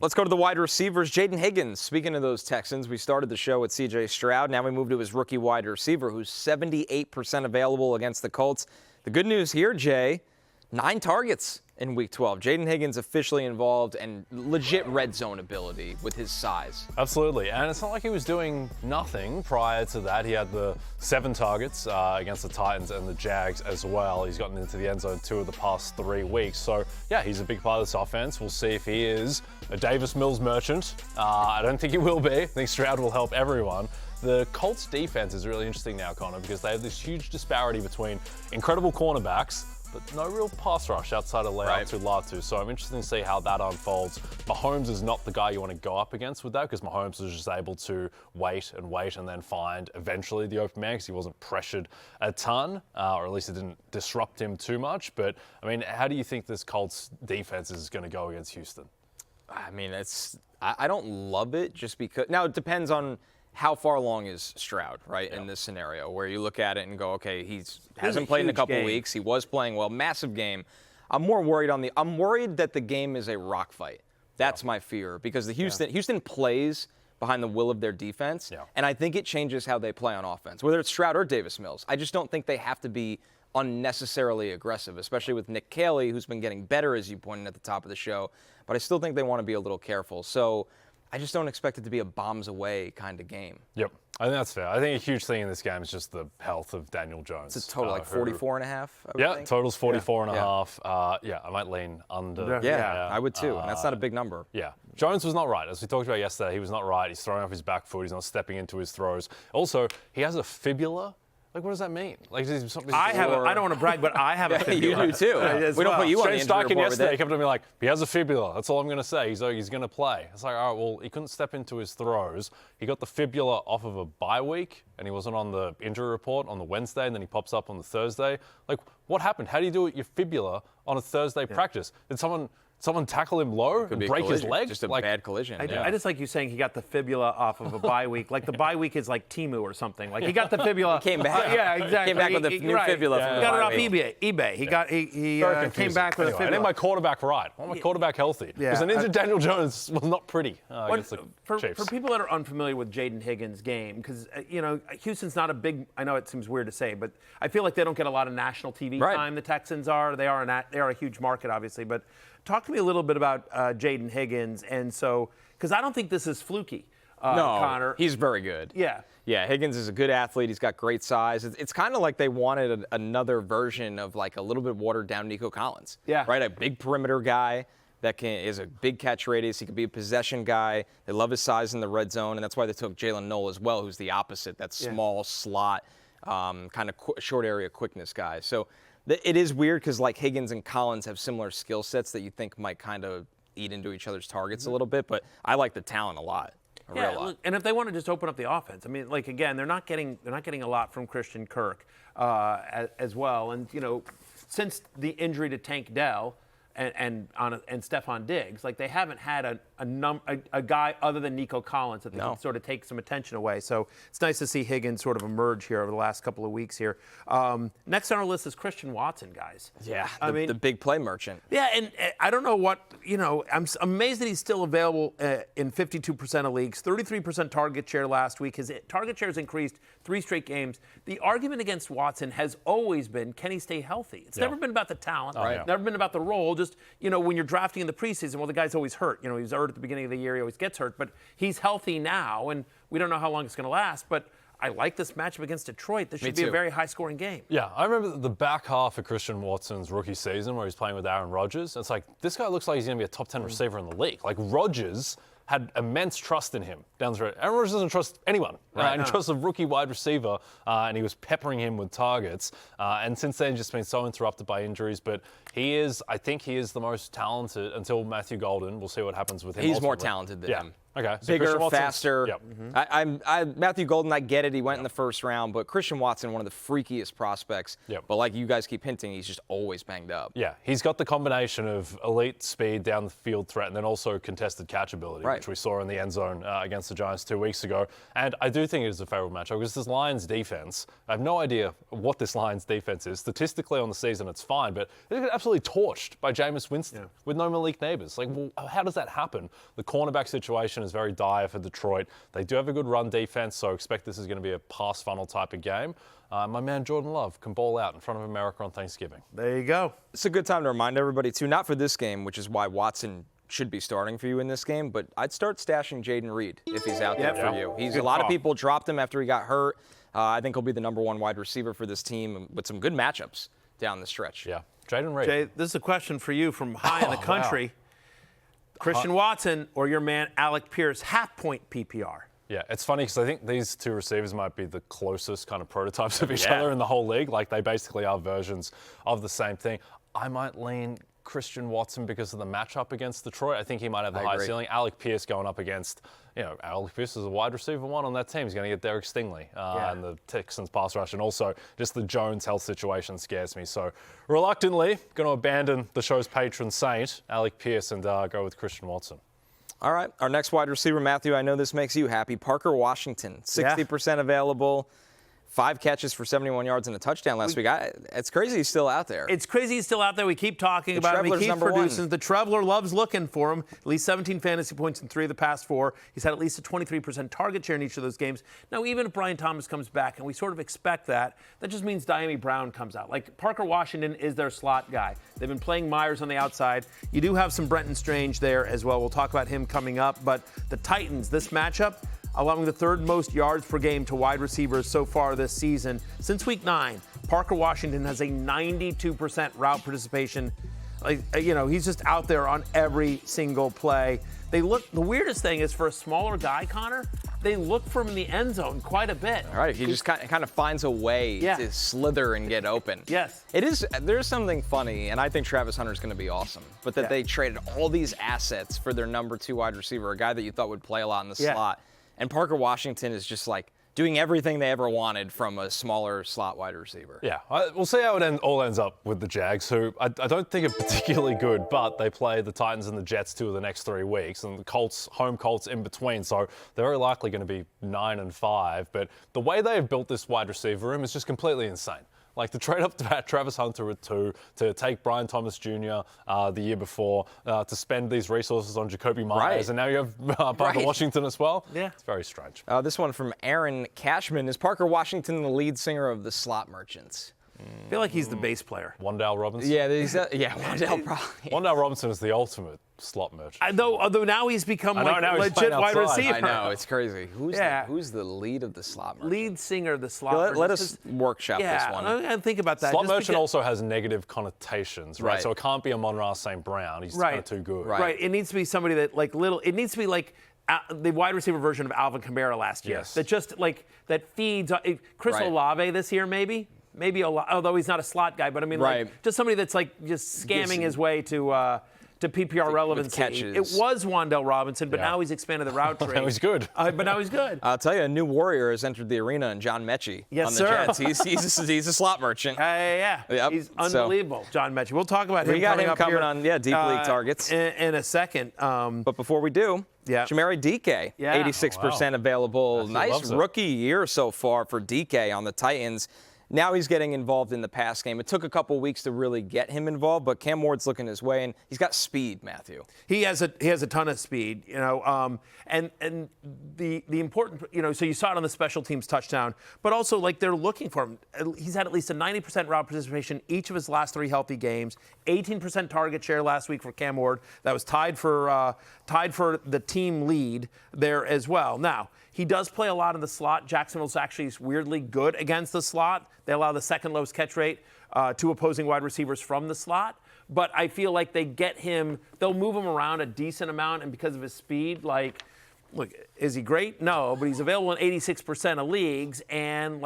Let's go to the wide receivers. Jayden Higgins, speaking of those Texans, we started the show with C.J. Stroud. Now we move to his rookie wide receiver, who's 78% available against the Colts. The good news here, Jay, 9 targets in Week 12. Jayden Higgins officially involved and legit red zone ability with his size. Absolutely, and it's not like he was doing nothing prior to that. He had the 7 targets against the Titans and the Jags as well. He's gotten into the end zone 2 of the past 3 weeks. So, yeah, he's a big part of this offense. We'll see if he is a Davis Mills merchant. I don't think he will be. I think Stroud will help everyone. The Colts defense is really interesting now, Connor, because they have this huge disparity between incredible cornerbacks, but no real pass rush outside of Leatu Latu. So I'm interested to see how that unfolds. Mahomes is not the guy you want to go up against with that, because Mahomes was just able to wait and then find eventually the open man because he wasn't pressured a ton, or at least it didn't disrupt him too much. But, I mean, how do you think this Colts defense is going to go against Houston? I mean, I don't love it just because – now, it depends on – how far along is Stroud, right, in this scenario, where you look at it and go, okay, hasn't played in a couple weeks. He was playing well. Massive game. I'm worried that the game is a rock fight. That's my fear, because Houston plays behind the will of their defense, and I think it changes how they play on offense, whether it's Stroud or Davis Mills. I just don't think they have to be unnecessarily aggressive, especially with Nick Caley, who's been getting better, as you pointed at the top of the show, but I still think they want to be a little careful. So I just don't expect it to be a bombs away kind of game. Yep, I think that's fair. I think a huge thing in this game is just the health of Daniel Jones. It's a total like 44 and a half. Total's 44 and a half. I might lean under. Yeah, I would too. And that's not a big number. Yeah, Jones was not right. As we talked about yesterday, he was not right. He's throwing off his back foot. He's not stepping into his throws. Also, he has a fibula. Like, what does that mean? Like, I don't want to brag, but I have a fibula. You do too. We don't put you on the injury report yesterday. He kept on me like, he has a fibula. That's all I'm going to say. He's going to play. It's like, all right, well, he couldn't step into his throws. He got the fibula off of a bye week, and he wasn't on the injury report on the Wednesday, and then he pops up on the Thursday. Like, what happened? How do you do your fibula on a Thursday practice? Did someone tackle him low and break his leg? Just a bad collision. I just like you saying he got the fibula off of a bye week. Like the bye week is like Timu or something. Like he got the fibula. He came back. Yeah, exactly. Came back with a new fibula from the got it off bye week. eBay. He came back with a fibula. I need my quarterback right. I want my quarterback healthy. Because an injured Daniel Jones was not pretty against the Chiefs. For people that are unfamiliar with Jayden Higgins' game, because Houston's not a big. I know it seems weird to say, but I feel like they don't get a lot of national TV time. The Texans are. They are a huge market, obviously, but. Talk to me a little bit about Jayden Higgins, and so because I don't think this is fluky. No, Connor. He's very good. Yeah, Higgins is a good athlete. He's got great size. It's kind of like they wanted another version of like a little bit watered down Nico Collins. Yeah, right. A big perimeter guy that is a big catch radius. He can be a possession guy. They love his size in the red zone, and that's why they took Jalen Noel as well, who's the opposite. That small slot, kind of short area quickness guy. So. It is weird because like Higgins and Collins have similar skill sets that you think might kind of eat into each other's targets a little bit, but I like the talent a lot. Real lot. And if they want to just open up the offense, I mean, like again, they're not getting a lot from Christian Kirk as well, and since the injury to Tank Dell and Stephon Diggs, like they haven't had a guy other than Nico Collins that they can sort of take some attention away. So it's nice to see Higgins sort of emerge here over the last couple of weeks here. Next on our list is Christian Watson, guys. Yeah, the big play merchant. Yeah, and I don't know what, I'm amazed that he's still available in 52% of leagues, 33% target share last week. His target share has increased 3 straight games. The argument against Watson has always been, can he stay healthy? It's never been about the talent, never been about the role. Just, when you're drafting in the preseason, well, the guy's always hurt. He was hurt at the beginning of the year. He always gets hurt. But he's healthy now, and we don't know how long it's going to last. But I like this matchup against Detroit. This should be a very high-scoring game. Yeah, I remember the back half of Christian Watson's rookie season where he's playing with Aaron Rodgers. It's like, this guy looks like he's going to be a top 10 receiver in the league. Like, Rodgers had immense trust in him down the road. Aaron Rodgers doesn't trust anyone. And he trusts a rookie wide receiver, and he was peppering him with targets. And since then, just been so interrupted by injuries. But I think he is the most talented until Matthew Golden. We'll see what happens with him. He's more talented than him. Okay. So Bigger, Christian Watson's- faster. Yep. Matthew Golden, I get it. He went in the first round, but Christian Watson, one of the freakiest prospects. Yep. But like you guys keep hinting, he's just always banged up. Yeah, he's got the combination of elite speed, down the field threat, and then also contested catch ability, Right. which we saw in the end zone against the Giants 2 weeks ago. And I do think it is a favorable matchup because this Lions defense, I have no idea what this Lions defense is. Statistically on the season, it's fine, but they get absolutely torched by Jameis Winston with no Malik Neighbors. Like, well, how does that happen? The cornerback situation is very dire for Detroit. They do have a good run defense, so expect this is going to be a pass funnel type of game. My man Jordan Love can ball out in front of America on Thanksgiving. There you go. It's a good time to remind everybody, too, not for this game, which is why Watson should be starting for you in this game, but I'd start stashing Jayden Reed if he's out there for you. Good A lot call. of people dropped him after he got hurt. I think he'll be the #1 wide receiver for this team with some good matchups down the stretch. Yeah, Jayden Reed. Jay, this is a question for you from high in the country. Christian Watson or your man Alec Pierce, half-point PPR. Yeah, it's funny because I think these two receivers might be the closest kind of prototypes of each Yeah. other in the whole league. Like, they basically are versions of the same thing. I might lean Christian Watson because of the matchup against Detroit. I think he might have the high agree. ceiling. Alec Pierce going up against, Alec Pierce is a wide receiver one on that team. He's going to get Derek Stingley and the Texans pass rush. And also just the Jones health situation scares me. So reluctantly going to abandon the show's patron saint, Alec Pierce, and go with Christian Watson. All right, our next wide receiver, Matthew, I know this makes you happy. Parker Washington, 60% available. 5 catches for 71 yards and a touchdown last week. It's crazy he's still out there. It's crazy he's still out there. We keep talking about him. He Traveler's keeps number producing. one. The Traveler loves looking for him. At least 17 fantasy points in 3 of the past 4. He's had at least a 23% target share in each of those games. Now, even if Brian Thomas comes back, and we sort of expect that, that just means Diami Brown comes out. Like, Parker Washington is their slot guy. They've been playing Myers on the outside. You do have some Brenton Strange there as well. We'll talk about him coming up. But the Titans, this matchup, allowing the 3rd most yards per game to wide receivers so far this season. Since week 9, Parker Washington has a 92% route participation. He's just out there on every single play. The weirdest thing is for a smaller guy, Connor, they look for him in the end zone quite a bit. All right, he just kind of finds a way to slither and get open. Yes. There's something funny, and I think Travis Hunter's going to be awesome, but that they traded all these assets for their #2 wide receiver, a guy that you thought would play a lot in the slot. And Parker Washington is just like doing everything they ever wanted from a smaller slot wide receiver. Yeah, we'll see how it all ends up with the Jags, who I don't think are particularly good, but they play the Titans and the Jets 2 of the next 3 weeks, and the home Colts in between, so they're very likely going to be 9-5. But the way they have built this wide receiver room is just completely insane. Like, to trade up to Travis Hunter at 2, to take Brian Thomas Jr. The year before, to spend these resources on Jacoby Myers, and now you have Parker Washington as well. Yeah. It's very strange. This one from Aaron Cashman. Is Parker Washington the lead singer of the Slot Merchants? I feel like he's the bass player. Wan'Dale Robinson? Yeah, Wan'Dale probably. Wan'Dale Robinson is the ultimate slot merchant. Although now he's become I know, like now a he's legit playing wide outside. receiver. I know, it's crazy. Who's the lead of the Slot Merchants? Lead singer of the slot. Let us workshop this one. I think about that. Slot just merchant because- also has negative connotations, right? Right. So it can't be a Monra St. Brown. He's kind of too good. Right. It needs to be somebody that it needs to be like the wide receiver version of Alvin Kamara last year. Yes. That just that feeds Chris Right. Olave this year maybe. Maybe although he's not a slot guy, but I mean like just somebody that's like just scamming his way to PPR relevancy. catches. It was Wan'Dale Robinson, but Yeah. now he's expanded the route tree. Now he's good. But now he's good. I'll tell you, a new warrior has entered the arena, and John Mechie Yes, on the sir. Jets. He's a slot merchant. Yeah. Yep. He's So- unbelievable, John Mechie. We'll talk about him. We got him up coming here, on, deep league targets. in a second. But before we do, Jamari DK, 86% available. Nice loves it. rookie year so far for DK on the Titans. Now he's getting involved in the pass game. It took a couple weeks to really get him involved, but Cam Ward's looking his way, and he's got speed, Matthew. He has a ton of speed, and the important, so you saw it on the special teams touchdown, but also like they're looking for him. He's had at least a 90% route participation each of his last 3 healthy games, 18% target share last week for Cam Ward. That was tied for the team lead there as well. Now, he does play a lot in the slot. Jacksonville's actually weirdly good against the slot. They allow the second lowest catch rate to opposing wide receivers from the slot. But I feel like they'll move him around a decent amount, and because of his speed, look, is he great? No, but he's available in 86% of leagues, and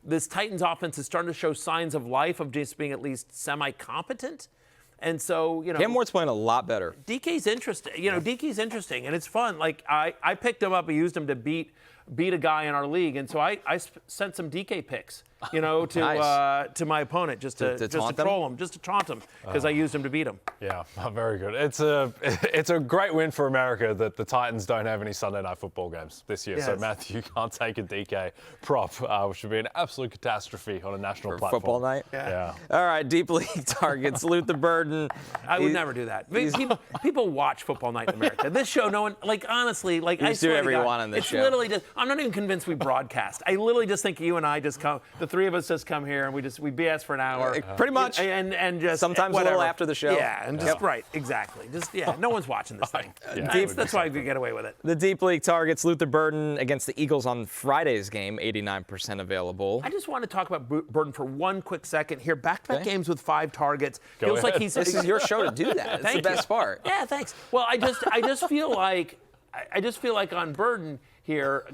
this Titans offense is starting to show signs of life, of just being at least semi-competent. And so, Cam Ward's playing a lot better. DK's interesting. DK's interesting, and it's fun. Like, I picked him up and used him to beat a guy in our league, and so I sent some DK picks, to Nice. to my opponent just to troll him, just to taunt him, because I used him to beat him. Yeah, very good. It's a great win for America that the Titans don't have any Sunday night football games this year. Yes. So Matthew can't take a DK prop, which would be an absolute catastrophe on a national For platform. football night? Yeah. All right, deep league targets. Luther Burden. I would never do that. People watch football night in America. This show, no one, honestly, I just swear do to whatever you God, want on this it's show. Literally just, I'm not even convinced we broadcast. I literally just think you and I just come, the three of us just come here and we BS for an hour. Pretty much. And just Sometimes whatever. a little after the show. Yeah, and just right, exactly. Just no one's watching this thing. That's why we get away with it. The deep league targets. Luther Burden against the Eagles on Friday's game, 89% available. I just want to talk about Burden for one quick second here. Back-to-back games with 5 targets. Feels like he's. This is your show to do that. It's the best part. Yeah, thanks. Well, I just feel like on Burden here,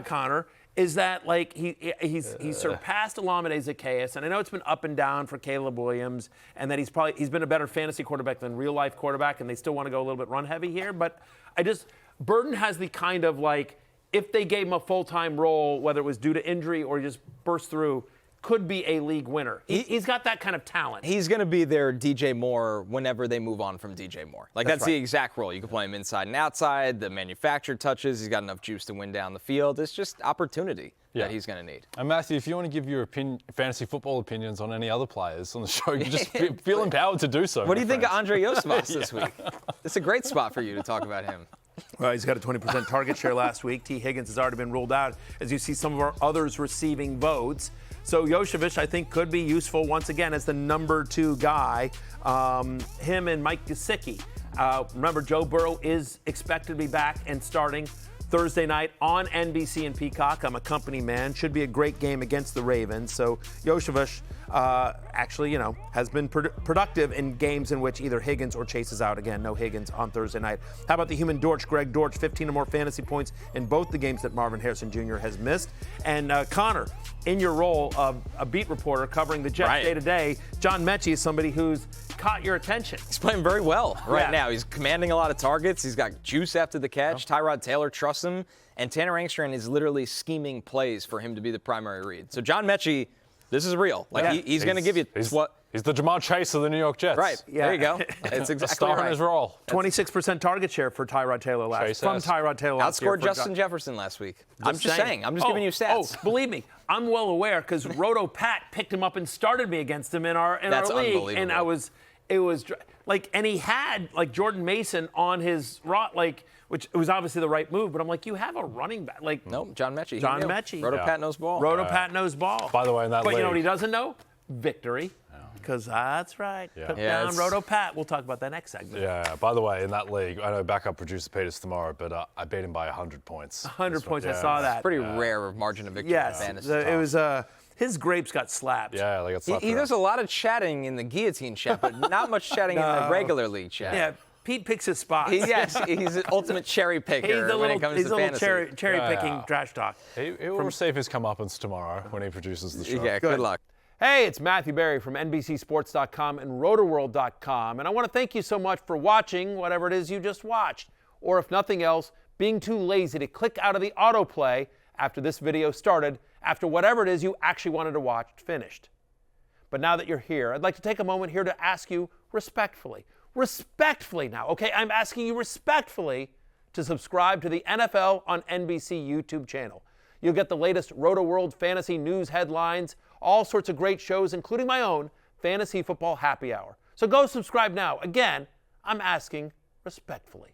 Connor, is that he's surpassed Olamide Zaccheaus, and I know it's been up and down for Caleb Williams, and that he's been a better fantasy quarterback than real life quarterback, and they still want to go a little bit run heavy here. But Burden has the kind of if they gave him a full-time role, whether it was due to injury or he just burst through, could be a league winner. He's got that kind of talent. He's going to be their DJ Moore whenever they move on from DJ Moore. That's the exact role. You can play him inside and outside, the manufactured touches. He's got enough juice to win down the field. It's just opportunity that he's going to need. And Matthew, if you want to give your fantasy football opinions on any other players on the show, you just feel empowered to do so. What do you think of Andre Yosevas this week? It's a great spot for you to talk about him. Well, he's got a 20% target share last week. T. Higgins has already been ruled out, as you see some of our others receiving votes. So Yosevich, I think, could be useful once again as the number 2 guy. Him and Mike Gesicki. Remember, Joe Burrow is expected to be back and starting Thursday night on NBC and Peacock. I'm a company man. Should be a great game against the Ravens. So Yosevich actually, has been productive in games in which either Higgins or Chase is out. Again, no Higgins on Thursday night. How about the human Dortch, Greg Dortch, 15 or more fantasy points in both the games that Marvin Harrison Jr. has missed. And Connor, in your role of a beat reporter covering the Jets day-to-day, John Mechie is somebody who's caught your attention. He's playing very well right now. He's commanding a lot of targets. He's got juice after the catch. Tyrod Taylor trusts him. And Tanner Angstrom is literally scheming plays for him to be the primary read. So John Mechie, this is real. He's going to give you what? He's the Jamar Chase of the New York Jets. Right. Yeah. There you go. It's exactly star in his role. 26% target share for Tyrod Taylor last year. Outscored Justin Jefferson last week. I'm just saying. I'm just giving you stats. Oh, believe me, I'm well aware because Roto Pat picked him up and started me against him in our league. Unbelievable. And and he had Jordan Mason on his which it was obviously the right move, but I'm you have a running back. Nope, John Mechie. John Mechie. Roto Pat knows ball. Roto Pat knows ball. By the way, in that But league, you know what he doesn't know? Victory. Because that's right. Put down Roto Pat. We'll talk about that next segment. Yeah. By the way, in that league, I know backup producer Peter's tomorrow, but I beat him by 100 points. 100 points. I saw that. It's pretty rare margin of victory. Yes. In fantasy. It was. His grapes got slapped. Yeah, they got slapped. He does a lot of chatting in the guillotine chat, but not much chatting in the regular league chat. Yeah. Pete picks his spots. He's an ultimate cherry picker when it comes to fantasy. Cherry picking trash talk. He will receive his comeuppance tomorrow when he produces the show. Yeah, good luck. Hey, it's Matthew Berry from NBCSports.com and RotoWorld.com, and I want to thank you so much for watching whatever it is you just watched, or if nothing else, being too lazy to click out of the autoplay after this video started, after whatever it is you actually wanted to watch finished. But now that you're here, I'd like to take a moment here to ask you respectfully now, okay? I'm asking you respectfully to subscribe to the NFL on NBC YouTube channel. You'll get the latest Roto World fantasy news headlines, all sorts of great shows, including my own Fantasy Football Happy Hour. So go subscribe now. Again, I'm asking respectfully.